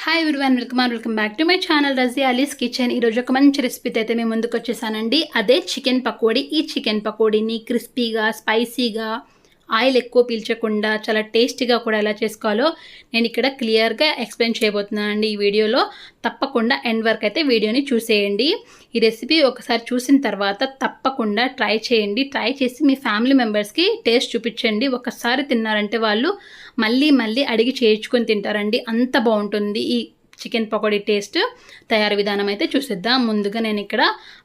Hi everyone, welcome back to my channel Razia Ali's kitchen. ఈరోజు ఒక మంచి రెసిపీతో అయితే మేము ముందుకు వచ్చేసానండి. అదే చికెన్ పకోడీ. ఈ చికెన్ పకోడీని క్రిస్పీగా, స్పైసీగా, ఆయిల్ ఎక్కువ పీల్చకుండా చాలా టేస్టీగా కూడా ఎలా చేసుకోవాలో నేను ఇక్కడ క్లియర్గా ఎక్స్ప్లెయిన్ చేయబోతున్నానండి ఈ వీడియోలో. తప్పకుండా ఎండ్ వరకు అయితే వీడియోని చూసేయండి. ఈ రెసిపీ ఒకసారి చూసిన తర్వాత తప్పకుండా ట్రై చేయండి. ట్రై చేసి మీ ఫ్యామిలీ మెంబర్స్కి టేస్ట్ చూపించండి. ఒకసారి తిన్నారంటే వాళ్ళు మళ్ళీ మళ్ళీ అడిగి చేయించుకొని తింటారండి. అంత బాగుంటుంది ఈ చికెన్ పకోడీ టేస్ట్. తయారీ విధానం అయితే చూసేద్దాం. ముందుగా నేను ఇక్కడ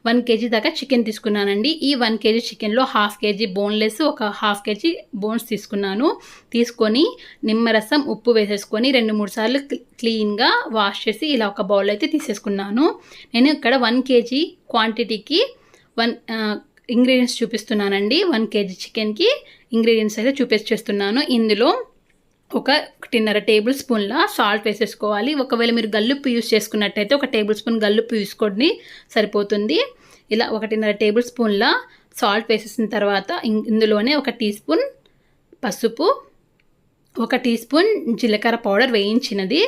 1 kg దాకా చికెన్ తీసుకున్నానండి. ఈ 1 kg చికెన్లో 1/2 kg బోన్లెస్, ఒక 1/2 kg బోన్స్ తీసుకున్నాను. తీసుకొని నిమ్మరసం, ఉప్పు వేసేసుకొని 2-3 సార్లు క్లీన్గా వాష్ చేసి ఇలా ఒక బౌల్ అయితే తీసేసుకున్నాను. నేను ఇక్కడ 1 kg క్వాంటిటీకి ఇంగ్రీడియంట్స్ చూపిస్తున్నానండి. 1 kg చికెన్కి ఇంగ్రీడియంట్స్ అయితే చూపించేస్తున్నాను. ఇందులో 1.5 టేబుల్ స్పూన్ల సాల్ట్ వేసేసుకోవాలి. ఒకవేళ మీరు గల్లుప్పు యూస్ చేసుకున్నట్టయితే 1 టేబుల్ స్పూన్ గల్లుప్పు వేసుకోండి, సరిపోతుంది. ఇలా 1.5 టేబుల్ స్పూన్ల సాల్ట్ వేసేసిన తర్వాత ఇందులోనే 1 టీ స్పూన్ పసుపు, 1 టీ స్పూన్ జీలకర్ర పౌడర్ వేయించినది,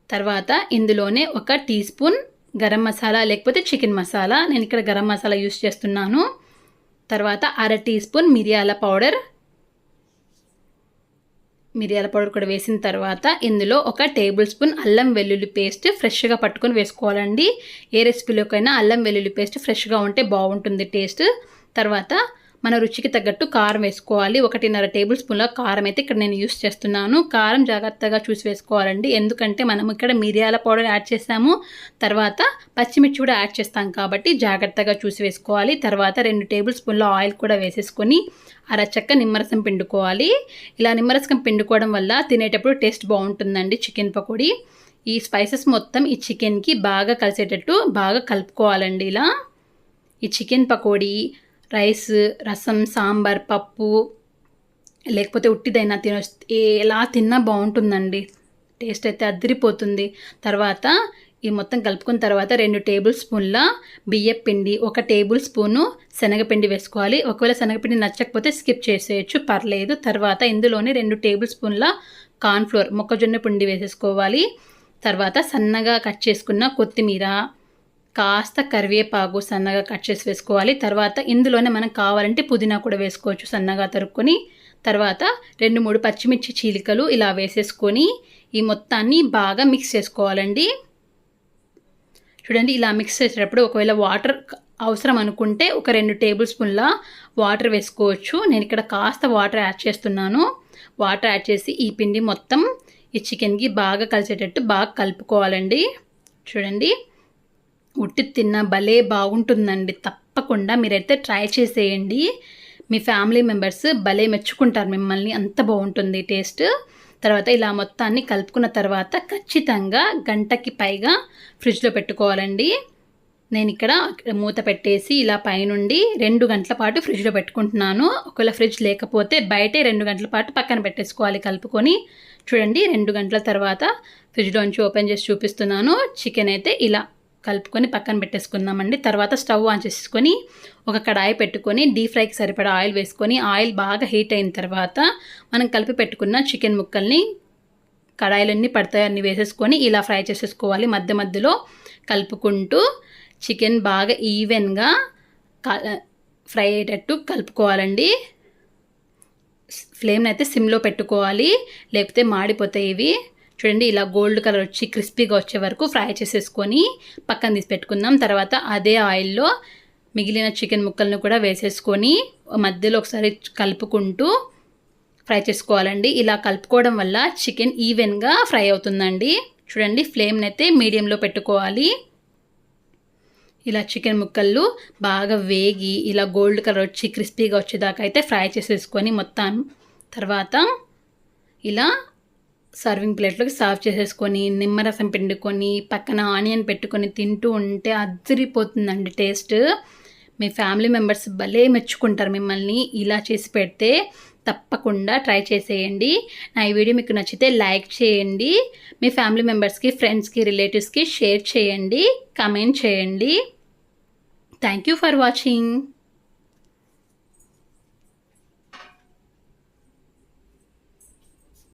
తర్వాత ఇందులోనే 1 టీ స్పూన్ గరం మసాలా లేకపోతే చికెన్ మసాలా, నేను ఇక్కడ గరం మసాలా యూస్ చేస్తున్నాను. తర్వాత 1/2 టీ స్పూన్ మిరియాల పౌడర్ కూడా వేసిన తర్వాత ఇందులో 1 టేబుల్ స్పూన్ అల్లం వెల్లుల్లి పేస్ట్ ఫ్రెష్గా పట్టుకొని వేసుకోవాలండి. ఏ రెసిపీలోకైనా అల్లం వెల్లుల్లి పేస్ట్ ఫ్రెష్గా ఉంటే బాగుంటుంది టేస్ట్. తర్వాత మన రుచికి తగ్గట్టు కారం వేసుకోవాలి. 1.5 టేబుల్ స్పూన్ల కారం అయితే ఇక్కడ నేను యూస్ చేస్తున్నాను. కారం జాగ్రత్తగా చూసి వేసుకోవాలండి, ఎందుకంటే మనం ఇక్కడ మిరియాల పౌడర్ యాడ్ చేస్తాము, తర్వాత పచ్చిమిర్చి కూడా యాడ్ చేస్తాం కాబట్టి జాగ్రత్తగా చూసి వేసుకోవాలి. తర్వాత 2 టేబుల్ స్పూన్ల ఆయిల్ కూడా వేసేసుకొని అరచక్క నిమ్మరసం పిండుకోవాలి. ఇలా నిమ్మరసం పిండుకోవడం వల్ల తినేటప్పుడు టేస్ట్ బాగుంటుందండి చికెన్ పకోడీ. ఈ స్పైసెస్ మొత్తం ఈ చికెన్కి బాగా కలిసేటట్టు బాగా కలుపుకోవాలండి. ఇలా ఈ చికెన్ పకోడీ రైస్, రసం, సాంబార్, పప్పు లేకపోతే ఉట్టిదైనా ఎలా తిన్నా బాగుంటుందండి. టేస్ట్ అయితే అదిరిపోతుంది. తర్వాత ఈ మొత్తం కలుపుకున్న తర్వాత 2 టేబుల్ స్పూన్ల బియ్యం పిండి, 1 టేబుల్ స్పూను శనగపిండి వేసుకోవాలి. ఒకవేళ శనగపిండి నచ్చకపోతే స్కిప్ చేసేయచ్చు, పర్లేదు. తర్వాత ఇందులోనే 2 టేబుల్ స్పూన్ల కార్న్ఫ్లోర్, మొక్కజొన్న పిండి వేసేసుకోవాలి. తర్వాత సన్నగా కట్ చేసుకున్న కొత్తిమీర, కాస్త కరివేపాకు సన్నగా కట్ చేసి వేసుకోవాలి. తర్వాత ఇందులోనే మనకు కావాలంటే పుదీనా కూడా వేసుకోవచ్చు సన్నగా తరుక్కొని. తర్వాత 2-3 పచ్చిమిర్చి చీలికలు ఇలా వేసేసుకొని ఈ మొత్తాన్ని బాగా మిక్స్ చేసుకోవాలండి. చూడండి, ఇలా మిక్స్ చేసేటప్పుడు ఒకవేళ వాటర్ అవసరం అనుకుంటే 2 టేబుల్ స్పూన్ల వాటర్ వేసుకోవచ్చు. నేను ఇక్కడ కాస్త వాటర్ యాడ్ చేస్తున్నాను. వాటర్ యాడ్ చేసి ఈ పిండి మొత్తం ఈ చికెన్కి బాగా కలిసేటట్టు బాగా కలుపుకోవాలండి. చూడండి, ఉట్టి తిన్న భలే బాగుంటుందండి. తప్పకుండా మీరైతే ట్రై చేసేయండి. మీ ఫ్యామిలీ మెంబర్స్ భలే మెచ్చుకుంటారు మిమ్మల్ని, అంత బాగుంటుంది టేస్ట్. తర్వాత ఇలా మొత్తాన్ని కలుపుకున్న తర్వాత ఖచ్చితంగా గంటకి పైగా ఫ్రిడ్జ్లో పెట్టుకోవాలండి. నేను ఇక్కడ మూత పెట్టేసి ఇలా పైనుండి 2 గంటల పాటు ఫ్రిడ్జ్లో పెట్టుకుంటున్నాను. ఒకవేళ ఫ్రిడ్జ్ లేకపోతే బయటే 2 గంటల పాటు పక్కన పెట్టేసుకోవాలి కలుపుకొని. చూడండి, 2 గంటల తర్వాత ఫ్రిడ్జ్లోంచి ఓపెన్ చేసి చూపిస్తున్నాను. చికెన్ అయితే ఇలా కలుపుకొని పక్కన పెట్టేసుకుందామండి. తర్వాత స్టవ్ ఆన్ చేసుకొని ఒక కడాయి పెట్టుకొని డీప్ ఫ్రైకి సరిపడా ఆయిల్ వేసుకొని, ఆయిల్ బాగా హీట్ అయిన తర్వాత మనం కలిపి పెట్టుకున్న చికెన్ ముక్కల్ని కడాయిలన్నీ పడతాయి అన్నీ వేసేసుకొని ఇలా ఫ్రై చేసేసుకోవాలి. మధ్య మధ్యలో కలుపుకుంటూ చికెన్ బాగా ఈవెన్గా ఫ్రై అయ్యేటట్టు కలుపుకోవాలండి. ఫ్లేమ్ని అయితే సిమ్లో పెట్టుకోవాలి, లేకపోతే మాడిపోతాయి ఇవి. చూడండి, ఇలా గోల్డ్ కలర్ వచ్చి క్రిస్పీగా వచ్చే వరకు ఫ్రై చేసేసుకొని పక్కన తీసి పెట్టుకుందాం. తర్వాత అదే ఆయిల్లో మిగిలిన చికెన్ ముక్కలను కూడా వేసేసుకొని మధ్యలో ఒకసారి కలుపుకుంటూ ఫ్రై చేసుకోవాలండి. ఇలా కలుపుకోవడం వల్ల చికెన్ ఈవెన్గా ఫ్రై అవుతుందండి. చూడండి, ఫ్లేమ్ని అయితే మీడియంలో పెట్టుకోవాలి. ఇలా చికెన్ ముక్కలు బాగా వేగి ఇలా గోల్డ్ కలర్ వచ్చి క్రిస్పీగా వచ్చేదాకా అయితే ఫ్రై చేసేసుకొని మొత్తం తర్వాత ఇలా సర్వింగ్ ప్లేట్లోకి సర్వ్ చేసేసుకొని నిమ్మరసం పిండుకొని పక్కన ఆనియన్ పెట్టుకొని తింటూ ఉంటే అదిరిపోతుందండి టేస్ట్. మీ ఫ్యామిలీ మెంబర్స్ భలే మెచ్చుకుంటారు మిమ్మల్ని ఇలా చేసి పెడితే. తప్పకుండా ట్రై చేసేయండి. నా ఈ వీడియో మీకు నచ్చితే లైక్ చేయండి, మీ ఫ్యామిలీ మెంబర్స్కి, ఫ్రెండ్స్కి, రిలేటివ్స్కి షేర్ చేయండి, కామెంట్ చేయండి. Thank you for watching.